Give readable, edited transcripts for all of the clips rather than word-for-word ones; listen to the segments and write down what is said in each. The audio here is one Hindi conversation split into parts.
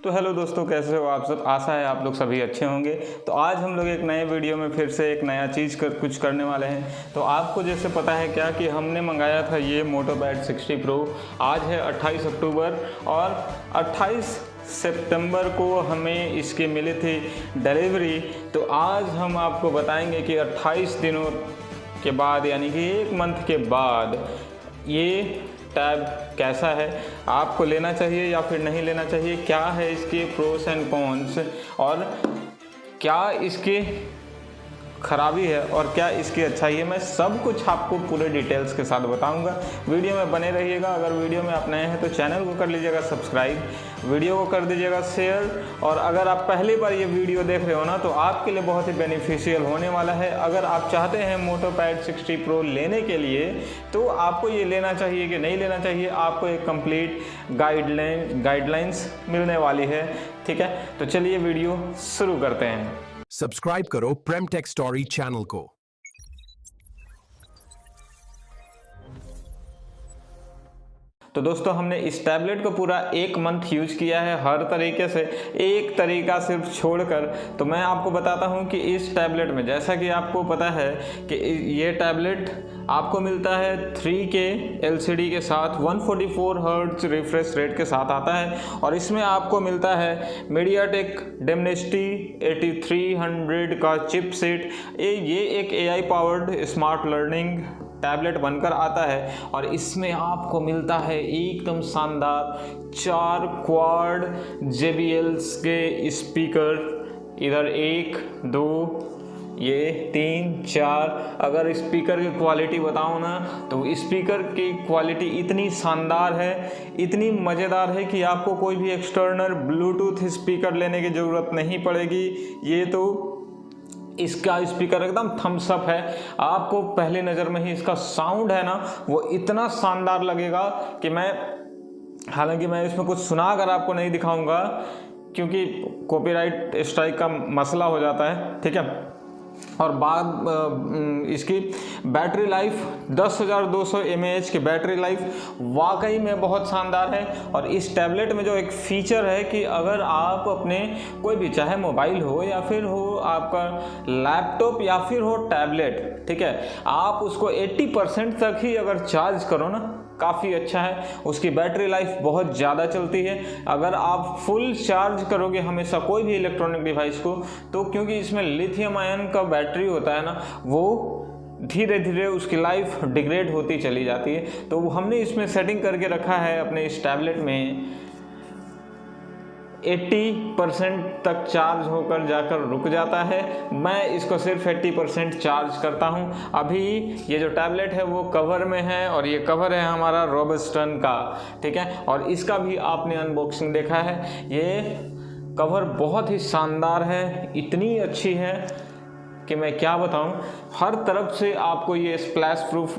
तो हेलो दोस्तों, कैसे हो आप सब। आशा है आप लोग सभी अच्छे होंगे। तो आज हम लोग एक नए वीडियो में फिर से एक नया चीज़ कुछ करने वाले हैं। तो आपको जैसे पता है क्या कि हमने मंगाया था ये मोटो पैड 60 प्रो। आज है 28 अक्टूबर और 28 सितंबर को हमें इसके मिले थे डिलीवरी। तो आज हम आपको बताएंगे कि 28 दिनों के बाद यानी कि 1 मंथ के बाद ये टैब कैसा है, आपको लेना चाहिए या फिर नहीं लेना चाहिए, क्या है इसके प्रोस एंड कॉन्स और क्या इसके खराबी है और क्या इसकी अच्छाई है। मैं सब कुछ आपको पूरे डिटेल्स के साथ बताऊंगा। वीडियो में बने रहिएगा। अगर वीडियो में आप नए हैं तो चैनल को कर लीजिएगा सब्सक्राइब, वीडियो को कर दीजिएगा शेयर। और अगर आप पहली बार ये वीडियो देख रहे हो ना तो आपके लिए बहुत ही बेनिफिशियल होने वाला है। अगर आप चाहते हैं मोटो पैड 60 प्रो लेने के लिए तो आपको ये लेना चाहिए कि नहीं लेना चाहिए, आपको एक कंप्लीट गाइडलाइंस मिलने वाली है। ठीक है, तो चलिए वीडियो शुरू करते हैं। सब्सक्राइब करो प्रेम टेक स्टोरी चैनल को। तो दोस्तों हमने इस टैबलेट को पूरा 1 मंथ यूज किया है हर तरीके से, एक तरीका सिर्फ छोड़कर। तो मैं आपको बताता हूं कि इस टैबलेट में, जैसा कि आपको पता है कि ये टैबलेट आपको मिलता है 3K LCD के साथ 144 हर्ट्ज रिफ्रेश रेट के साथ आता है। और इसमें आपको मिलता है मीडियाटेक डिमेंसिटी 8300 का चिपसेट। ये एक AI powered smart learning tablet बनकर आता है। और इसमें आपको मिलता है एकदम शानदार 4 क्वाड JBL के स्पीकर, इधर 1 2 ये 3 4। अगर स्पीकर की क्वालिटी बताऊं ना तो स्पीकर की क्वालिटी इतनी शानदार है, इतनी मज़ेदार है कि आपको कोई भी एक्सटर्नल ब्लूटूथ स्पीकर लेने की ज़रूरत नहीं पड़ेगी। ये तो इसका स्पीकर एकदम थम्स अप है। आपको पहले नज़र में ही इसका साउंड है ना वो इतना शानदार लगेगा कि हालांकि मैं इसमें कुछ सुना कर आपको नहीं दिखाऊंगा क्योंकि कॉपीराइट स्ट्राइक का मसला हो जाता है। ठीक है, और बाद इसकी बैटरी लाइफ 10,200 mAh की बैटरी लाइफ वाकई में बहुत शानदार है। और इस टैबलेट में जो एक फ़ीचर है कि अगर आप अपने कोई भी, चाहे मोबाइल हो या फिर हो आपका लैपटॉप या फिर हो टैबलेट, ठीक है, आप उसको 80% तक ही अगर चार्ज करो ना काफ़ी अच्छा है। उसकी बैटरी लाइफ बहुत ज़्यादा चलती है। अगर आप फुल चार्ज करोगे हमेशा कोई भी इलेक्ट्रॉनिक डिवाइस को, तो क्योंकि इसमें लिथियम आयन का बैटरी होता है ना, वो धीरे धीरे उसकी लाइफ डिग्रेड होती चली जाती है। तो हमने इसमें सेटिंग करके रखा है अपने इस टैबलेट में 80% तक चार्ज होकर जाकर रुक जाता है। मैं इसको सिर्फ 80% चार्ज करता हूं। अभी ये जो टैबलेट है वो कवर में है और ये कवर है हमारा रोबस्टन का। ठीक है, और इसका भी आपने अनबॉक्सिंग देखा है। ये कवर बहुत ही शानदार है, इतनी अच्छी है कि मैं क्या बताऊं। हर तरफ से आपको ये स्प्लैश प्रूफ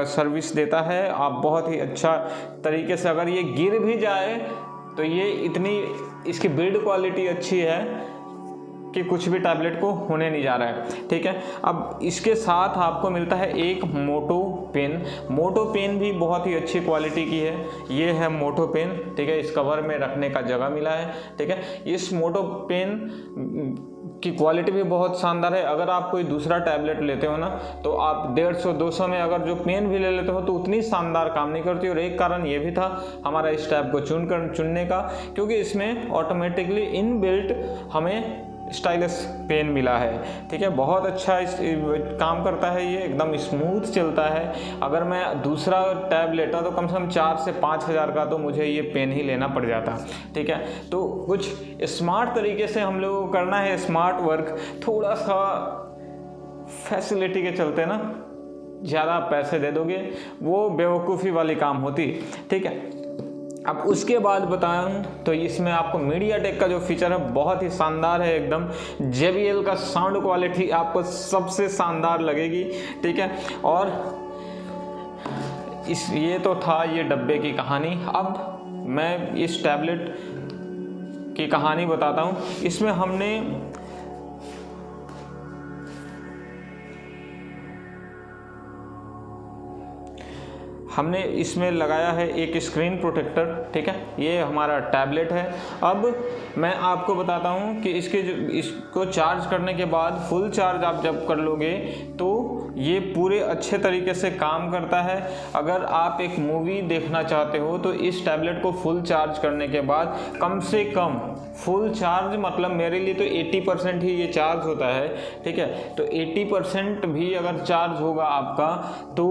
सर्विस देता है। आप बहुत ही अच्छा तरीके से, अगर ये गिर भी जाए तो ये इतनी इसकी बिल्ड क्वालिटी अच्छी है कि कुछ भी टैबलेट को होने नहीं जा रहा है। ठीक है, अब इसके साथ आपको मिलता है एक मोटो पेन। मोटो पेन भी बहुत ही अच्छी क्वालिटी की है। ये है मोटो पेन। ठीक है, इस कवर में रखने का जगह मिला है। ठीक है, इस मोटो पेन की क्वालिटी भी बहुत शानदार है। अगर आप कोई दूसरा टैबलेट लेते हो ना तो आप 150-200 में अगर जो पेन भी ले लेते हो तो उतनी शानदार काम नहीं करती। और एक कारण ये भी था हमारा इस टैब को चुनने का, क्योंकि इसमें ऑटोमेटिकली इनबिल्ट हमें स्टाइलस पेन मिला है। ठीक है, बहुत अच्छा काम करता है। ये एकदम स्मूथ चलता है। अगर मैं दूसरा टैब लेता तो कम से कम 4 से 5 हज़ार का तो मुझे ये पेन ही लेना पड़ जाता। ठीक है, तो कुछ स्मार्ट तरीके से हम लोगों को करना है स्मार्ट वर्क। थोड़ा सा फैसिलिटी के चलते ना ज़्यादा पैसे दे दोगे, वो बेवकूफ़ी वाली काम होती। ठीक है, अब उसके बाद बताऊं तो इसमें आपको मीडियाटेक का जो फीचर है बहुत ही शानदार है एकदम। JBL का साउंड क्वालिटी आपको सबसे शानदार लगेगी। ठीक है, और ये तो था ये डब्बे की कहानी। अब मैं इस टैबलेट की कहानी बताता हूं। इसमें हमने हमने इसमें लगाया है एक स्क्रीन प्रोटेक्टर, ठीक है। ये हमारा टैबलेट है। अब मैं आपको बताता हूँ कि इसको चार्ज करने के बाद फुल चार्ज आप जब कर लोगे तो ये पूरे अच्छे तरीके से काम करता है। अगर आप एक मूवी देखना चाहते हो तो इस टैबलेट को फुल चार्ज करने के बाद कम से कम, फुल चार्ज मतलब मेरे लिए तो 80% ही ये चार्ज होता है, ठीक है। तो 80% भी अगर चार्ज होगा आपका तो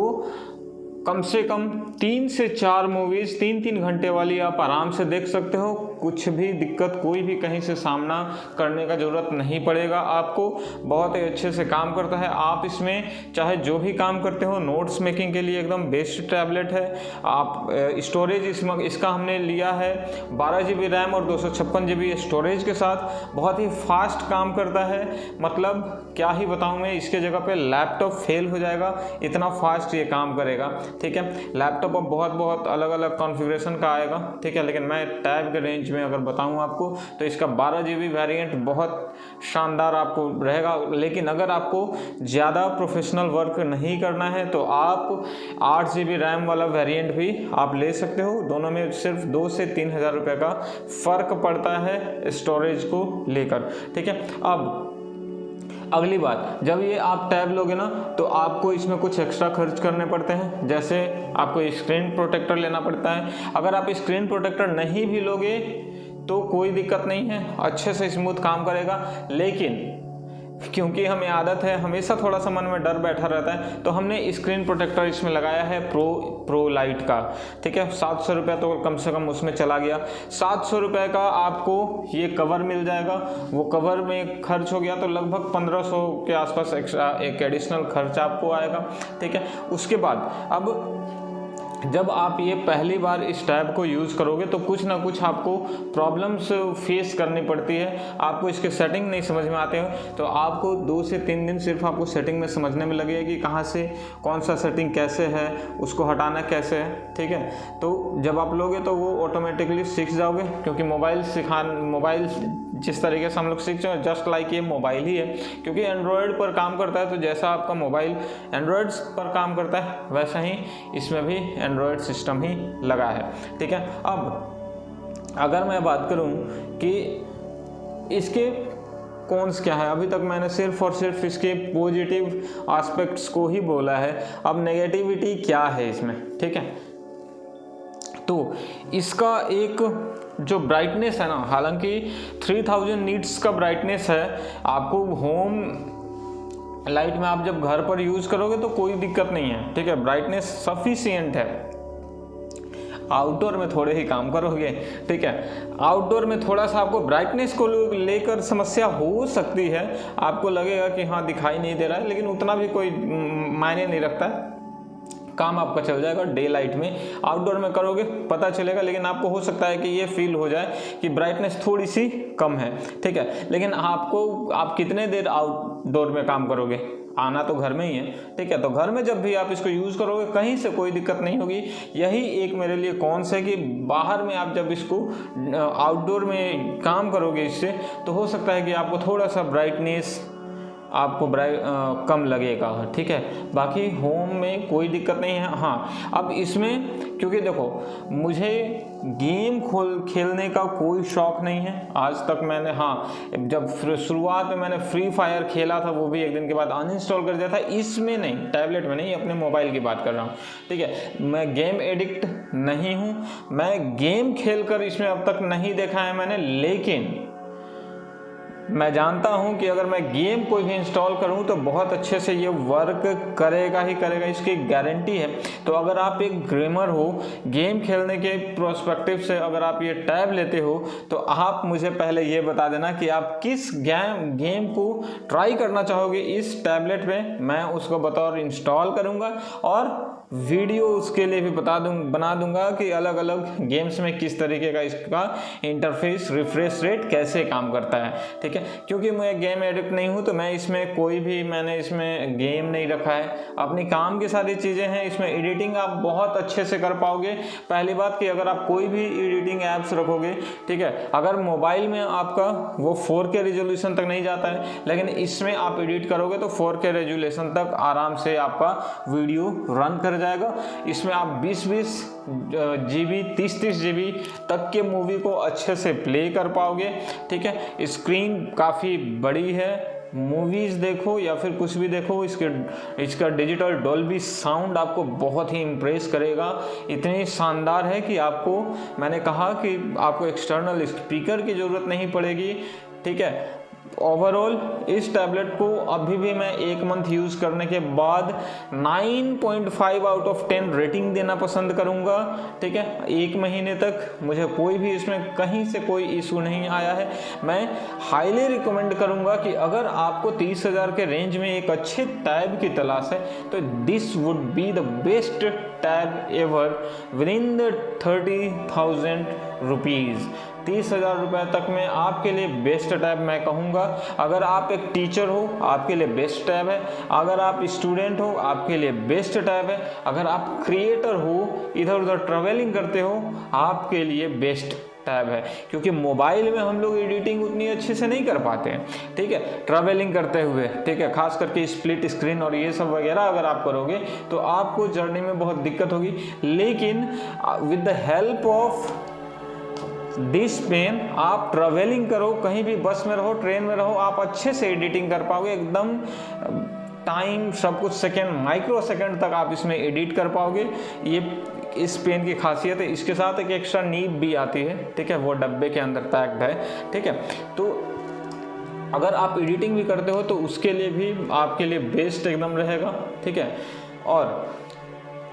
कम से कम 3 से 4 मूवीज़ 3-3 घंटे वाली आप आराम से देख सकते हो। कुछ भी दिक्कत, कोई भी कहीं से सामना करने का ज़रूरत नहीं पड़ेगा आपको। बहुत ही अच्छे से काम करता है। आप इसमें चाहे जो भी काम करते हो, नोट्स मेकिंग के लिए एकदम बेस्ट टैबलेट है। आप स्टोरेज इसका हमने लिया है 12 GB रैम और 256 GB स्टोरेज के साथ। बहुत ही फास्ट काम करता है, मतलब क्या ही बताऊँ मैं, इसके जगह पे लैपटॉप फेल हो जाएगा, इतना फास्ट ये काम करेगा, ठीक है। लैपटॉप अब बहुत अलग अलग कॉन्फ़िगरेशन का आएगा, ठीक है। लेकिन मैं टैब के रेंज में अगर बताऊं आपको तो इसका 12 GB वेरिएंट बहुत शानदार आपको रहेगा। लेकिन अगर आपको ज़्यादा प्रोफेशनल वर्क नहीं करना है तो आप 8 GB रैम वाला वेरिएंट भी आप ले सकते हो। दोनों में सिर्फ 2 से 3 हज़ार रुपये का फ़र्क पड़ता है स्टोरेज को लेकर, ठीक है। अब अगली बात, जब ये आप टैब लोगे ना तो आपको इसमें कुछ एक्स्ट्रा खर्च करने पड़ते हैं। जैसे आपको स्क्रीन प्रोटेक्टर लेना पड़ता है। अगर आप स्क्रीन प्रोटेक्टर नहीं भी लोगे तो कोई दिक्कत नहीं है, अच्छे से स्मूथ काम करेगा। लेकिन क्योंकि हमें आदत है, हमेशा थोड़ा सा मन में डर बैठा रहता है, तो हमने स्क्रीन प्रोटेक्टर इसमें लगाया है प्रो लाइट का, ठीक है। 700 रुपये तो कम से कम उसमें चला गया। 700 रुपये का आपको ये कवर मिल जाएगा। वो कवर में खर्च हो गया तो लगभग 1500 के आसपास एक्स्ट्रा एक एडिशनल खर्च आपको आएगा, ठीक है। उसके बाद अब जब आप ये पहली बार इस टैब को यूज़ करोगे तो कुछ ना कुछ आपको प्रॉब्लम्स फेस करनी पड़ती है। आपको इसके सेटिंग नहीं समझ में आते हो तो आपको 2 से 3 दिन सिर्फ आपको सेटिंग में समझने में लगेगा कि कहाँ से कौन सा सेटिंग कैसे है, उसको हटाना कैसे है, ठीक है। तो जब आप लोगे तो वो ऑटोमेटिकली सीख जाओगे, क्योंकि मोबाइल जिस तरीके से हम लोग सीख जाए जस्ट लाइक ये मोबाइल ही है, क्योंकि एंड्रॉयड पर काम करता है। तो जैसा आपका मोबाइल एंड्रॉयड पर काम करता है वैसा ही इसमें भी एंड्रॉयड सिस्टम ही लगा है, ठीक है। अब अगर मैं बात करूं कि इसके कॉन्स क्या है, अभी तक मैंने सिर्फ और सिर्फ इसके पॉजिटिव एस्पेक्ट्स को ही बोला है। अब नेगेटिविटी क्या है इसमें, ठीक है। तो इसका एक जो ब्राइटनेस है ना, हालांकि 3000 नीट्स का ब्राइटनेस है। आपको होम लाइट में आप जब घर पर यूज़ करोगे तो कोई दिक्कत नहीं है, ठीक है। ब्राइटनेस सफिशिएंट है। आउटडोर में थोड़े ही काम करोगे, ठीक है। आउटडोर में थोड़ा सा आपको ब्राइटनेस को लेकर समस्या हो सकती है। आपको लगेगा कि हाँ दिखाई नहीं दे रहा है, लेकिन उतना भी कोई मायने नहीं रखता है, काम आपका चल जाएगा। डे लाइट में आउटडोर में करोगे पता चलेगा, लेकिन आपको हो सकता है कि ये फील हो जाए कि ब्राइटनेस थोड़ी सी कम है, ठीक है। लेकिन आप कितने देर आउटडोर में काम करोगे, आना तो घर में ही है, ठीक है। तो घर में जब भी आप इसको यूज़ करोगे कहीं से कोई दिक्कत नहीं होगी। यही एक मेरे लिए कौन सा है कि बाहर में आप जब इसको आउटडोर में काम करोगे इससे, तो हो सकता है कि आपको थोड़ा सा ब्राइटनेस आपको कम लगेगा, ठीक है। बाकी होम में कोई दिक्कत नहीं है। हाँ, अब इसमें क्योंकि देखो मुझे गेम खेलने का कोई शौक़ नहीं है आज तक। मैंने जब शुरुआत में मैंने फ्री फायर खेला था, वो भी एक दिन के बाद अनइंस्टॉल कर दिया था। इसमें नहीं, टैबलेट में नहीं, अपने मोबाइल की बात कर रहा हूँ, ठीक है। मैं गेम एडिक्ट नहीं हूँ, मैं गेम खेलकर इसमें अब तक नहीं देखा है मैंने। लेकिन मैं जानता हूं कि अगर मैं गेम कोई भी इंस्टॉल करूं तो बहुत अच्छे से ये वर्क करेगा ही करेगा, इसकी गारंटी है। तो अगर आप एक गेमर हो, गेम खेलने के प्रोस्पेक्टिव से अगर आप ये टैब लेते हो तो आप मुझे पहले ये बता देना कि आप किस गेम को ट्राई करना चाहोगे इस टैबलेट में। मैं उसको बतौर इंस्टॉल करूँगा और वीडियो उसके लिए भी बना दूंगा कि अलग अलग गेम्स में किस तरीके का इसका इंटरफेस रिफ्रेश रेट कैसे काम करता है, ठीक है। क्योंकि मैं गेम एडिक्ट नहीं हूं तो मैं इसमें मैंने इसमें गेम नहीं रखा है। अपनी काम की सारी चीज़ें हैं। इसमें एडिटिंग आप बहुत अच्छे से कर पाओगे। पहली बात कि अगर आप कोई भी एडिटिंग ऐप्स रखोगे, ठीक है, अगर मोबाइल में आपका वो 4K रेजोल्यूशन तक नहीं जाता है, लेकिन इसमें आप एडिट करोगे तो 4K रेजोल्यूशन तक आराम से आपका वीडियो रन कर जाएगा। इसमें आप 20-20 GB 30-30 GB तक के मूवी को अच्छे से प्ले कर पाओगे। ठीक है, स्क्रीन काफ़ी बड़ी है, मूवीज़ देखो या फिर कुछ भी देखो, इसका डिजिटल डॉल्बी साउंड आपको बहुत ही इम्प्रेस करेगा। इतनी शानदार है कि आपको, मैंने कहा कि आपको एक्सटर्नल स्पीकर की ज़रूरत नहीं पड़ेगी। ठीक है, ओवरऑल इस टैबलेट को अभी भी मैं 1 मंथ यूज़ करने के बाद 9.5 आउट ऑफ 10 रेटिंग देना पसंद करूंगा। ठीक है, 1 महीने तक मुझे कोई भी इसमें कहीं से कोई इशू नहीं आया है। मैं हाईली रिकमेंड करूंगा कि अगर आपको 30,000 के रेंज में एक अच्छे टैब की तलाश है तो this would be the best tab ever with in the 30,000 rupees. 30,000 रुपये तक में आपके लिए बेस्ट टैब मैं कहूँगा। अगर आप एक टीचर हो आपके लिए बेस्ट टैब है, अगर आप स्टूडेंट हो आपके लिए बेस्ट टैब है, अगर आप क्रिएटर हो इधर उधर ट्रैवलिंग करते हो आपके लिए बेस्ट टैब है। क्योंकि मोबाइल में हम लोग एडिटिंग उतनी अच्छे से नहीं कर पाते हैं। ठीक है, ट्रैवलिंग करते हुए, ठीक है, खास करके स्प्लिट स्क्रीन और ये सब वगैरह अगर आप करोगे तो आपको जर्नी में बहुत दिक्कत होगी। लेकिन with the help of this pen आप ट्रैवलिंग करो, कहीं भी बस में रहो, ट्रेन में रहो, आप अच्छे से एडिटिंग कर पाओगे। एकदम टाइम सब कुछ सेकेंड, माइक्रो सेकेंड तक आप इसमें एडिट कर पाओगे। ये इस पेन की खासियत है। इसके साथ एक एक्स्ट्रा नीब भी आती है। ठीक है, वो डब्बे के अंदर पैक्ड है। ठीक है, तो अगर आप एडिटिंग भी करते हो तो उसके लिए भी आपके लिए बेस्ट एकदम रहेगा। ठीक है, और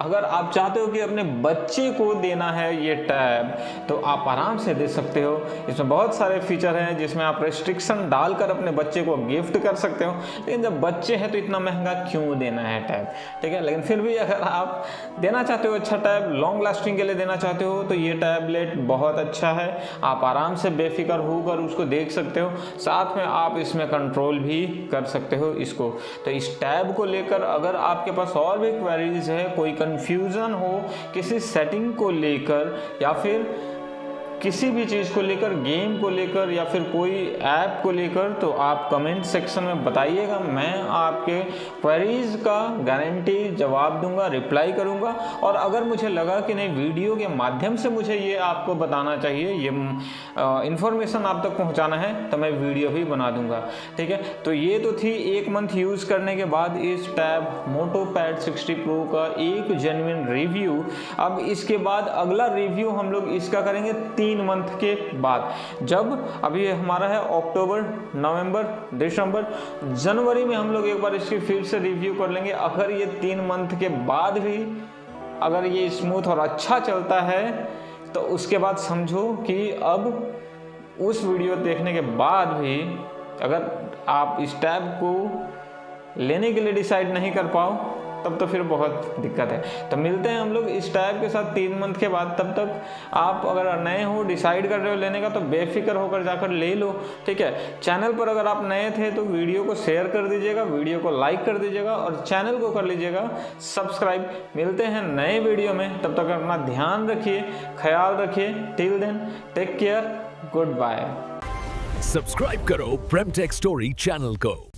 अगर आप चाहते हो कि अपने बच्चे को देना है ये टैब तो आप आराम से दे सकते हो। इसमें बहुत सारे फीचर हैं जिसमें आप रेस्ट्रिक्शन डालकर अपने बच्चे को गिफ्ट कर सकते हो। लेकिन जब बच्चे हैं तो इतना महंगा क्यों देना है टैब। ठीक है, लेकिन फिर भी अगर आप देना चाहते हो अच्छा टैब, लॉन्ग लास्टिंग के लिए देना चाहते हो तो ये टैबलेट बहुत अच्छा है। आप आराम से बेफिक्र होकर उसको देख सकते हो, साथ में आप इसमें कंट्रोल भी कर सकते हो इसको। तो इस टैब को लेकर अगर आपके पास और भी क्वेरीज है, कोई कंफ्यूजन हो किसी सेटिंग को लेकर या फिर किसी भी चीज़ को लेकर, गेम को लेकर या फिर कोई ऐप को लेकर, तो आप कमेंट सेक्शन में बताइएगा। मैं आपके क्वेरीज का गारंटी जवाब दूंगा, रिप्लाई करूंगा। और अगर मुझे लगा कि नहीं वीडियो के माध्यम से मुझे ये आपको बताना चाहिए, ये इन्फॉर्मेशन आप तक पहुंचाना है, तो मैं वीडियो भी बना दूंगा। ठीक है, तो ये तो थी 1 मंथ यूज़ करने के बाद इस टैब मोटो पैड 60 प्रो का एक जेन्युइन रिव्यू। अब इसके बाद अगला रिव्यू हम लोग इसका करेंगे 3 मंथ के बाद, जब अभी हमारा है अक्टूबर, नवंबर, दिसंबर, जनवरी में हम लोग एक बार इसकी फिर से रिव्यू कर लेंगे। अगर ये 3 मंथ के बाद भी अगर ये स्मूथ और अच्छा चलता है तो उसके बाद समझो कि अब उस वीडियो देखने के बाद भी अगर आप इस टैब को लेने के लिए डिसाइड नहीं कर पाओ तब तो फिर बहुत दिक्कत है। तो मिलते हैं हम लोग इस टैब के साथ 3 मंथ के बाद। तब तक आप अगर नए हो, डिसाइड कर रहे हो लेने का, तो बेफिक्र होकर जाकर ले लो। ठीक है, चैनल पर अगर आप नए थे तो वीडियो को शेयर कर दीजिएगा, वीडियो को लाइक कर दीजिएगा और चैनल को कर लीजिएगा सब्सक्राइब। मिलते हैं नए वीडियो में, तब तक अपना ध्यान रखिए, ख्याल रखिए। Till then take care, good bye. Subscribe करो प्रेमटेक स्टोरी चैनल को।